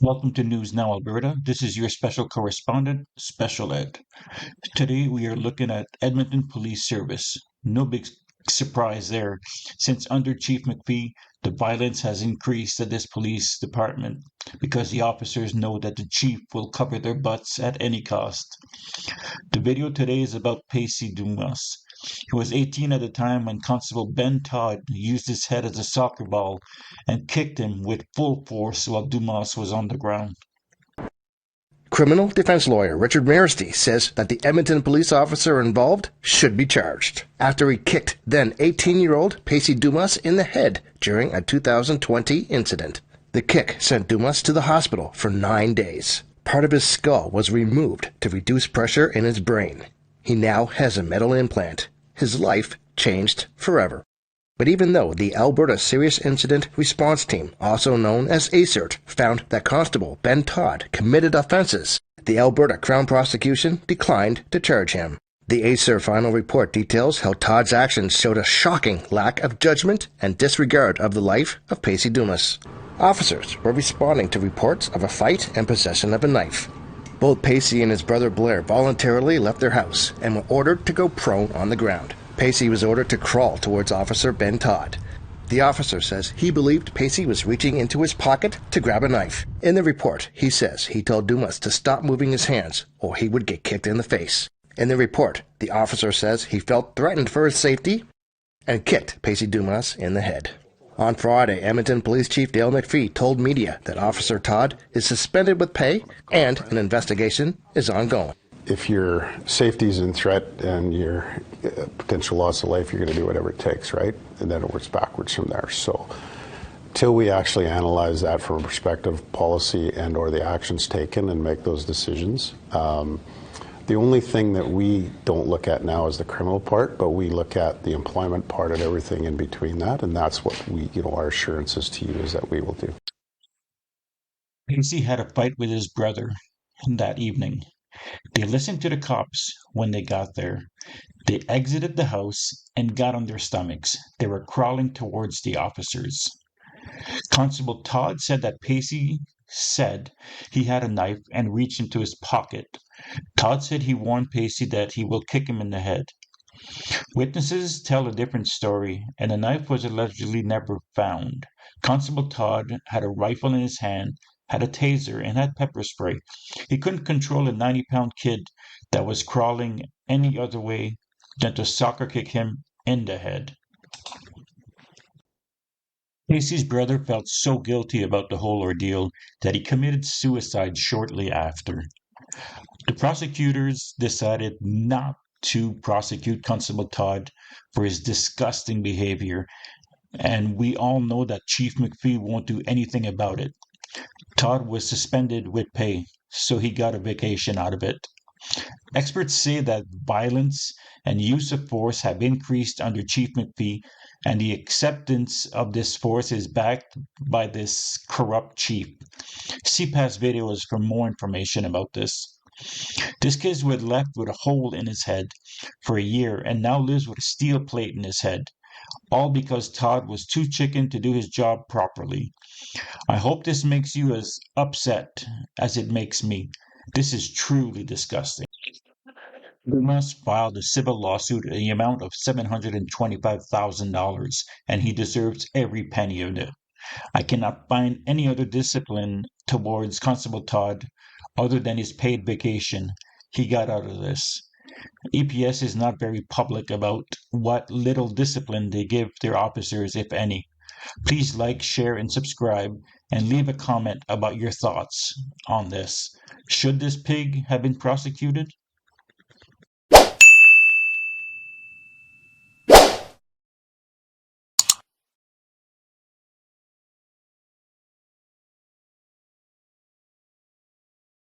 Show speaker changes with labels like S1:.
S1: Welcome to News Now Alberta. This is your special correspondent, Special Ed. Today we are looking at Edmonton Police Service. No big surprise there, since under Chief McPhee, the violence has increased at this police department because the officers know that the chief will cover their butts at any cost. The video today is about Pacey Dumas. He was 18 at the time when Constable Ben Todd used his head as a soccer ball and kicked him with full force while Dumas was on the ground.
S2: Criminal defense lawyer Richard Maristy says that the Edmonton police officer involved should be charged after he kicked then 18-year-old Pacey Dumas in the head during a 2020 incident. The kick sent Dumas to the hospital for 9 days. Part of his skull was removed to reduce pressure in his brain. He now has a metal implant. His life changed forever. But even though the Alberta Serious Incident Response Team, also known as ACERT, found that Constable Ben Todd committed offenses, the Alberta Crown Prosecution declined to charge him. The ACER final report details how Todd's actions showed a shocking lack of judgment and disregard of the life of Pacey Dumas. Officers were responding to reports of a fight and possession of a knife. Both Pacey and his brother Blair voluntarily left their house and were ordered to go prone on the ground. Pacey was ordered to crawl towards Officer Ben Todd. The officer says he believed Pacey was reaching into his pocket to grab a knife. In the report, he says he told Dumas to stop moving his hands or he would get kicked in the face. In the report, the officer says he felt threatened for his safety and kicked Pacey Dumas in the head. On Friday, Edmonton Police Chief Dale McPhee told media that Officer Todd is suspended with pay and an investigation is ongoing.
S3: If your safety is in threat and your potential loss of life, you're going to do whatever it takes, right? And then it works backwards from there. So till we actually analyze that from a perspective of policy and or the actions taken and make those decisions, the only thing that we don't look at now is the criminal part, but we look at the employment part and everything in between that, and that's what we, our assurances to you is that we will do.
S1: Pacey had a fight with his brother that evening. They listened to the cops when they got there. They exited the house and got on their stomachs. They were crawling towards the officers. Constable Todd said that Pacey said he had a knife and reached into his pocket. Todd said he warned Pacey that he will kick him in the head. Witnesses tell a different story, and the knife was allegedly never found. Constable Todd had a rifle in his hand, had a taser, and had pepper spray. He couldn't control a 90-pound kid that was crawling any other way than to soccer kick him in the head. Pacey's brother felt so guilty about the whole ordeal that he committed suicide shortly after. The prosecutors decided not to prosecute Constable Todd for his disgusting behavior, and we all know that Chief McPhee won't do anything about it. Todd was suspended with pay, so he got a vacation out of it. Experts say that violence and use of force have increased under Chief McPhee, and the acceptance of this force is backed by this corrupt chief. See past videos for more information about this. This kid was left with a hole in his head for a year and now lives with a steel plate in his head, all because Todd was too chicken to do his job properly. I hope this makes you as upset as it makes me. This is truly disgusting. Dumas filed a civil lawsuit in the amount of $725,000, and he deserves every penny of it. I cannot find any other discipline towards Constable Todd other than his paid vacation he got out of this. EPS is not very public about what little discipline they give their officers, if any. Please like, share, and subscribe, and leave a comment about your thoughts on this. Should this pig have been prosecuted?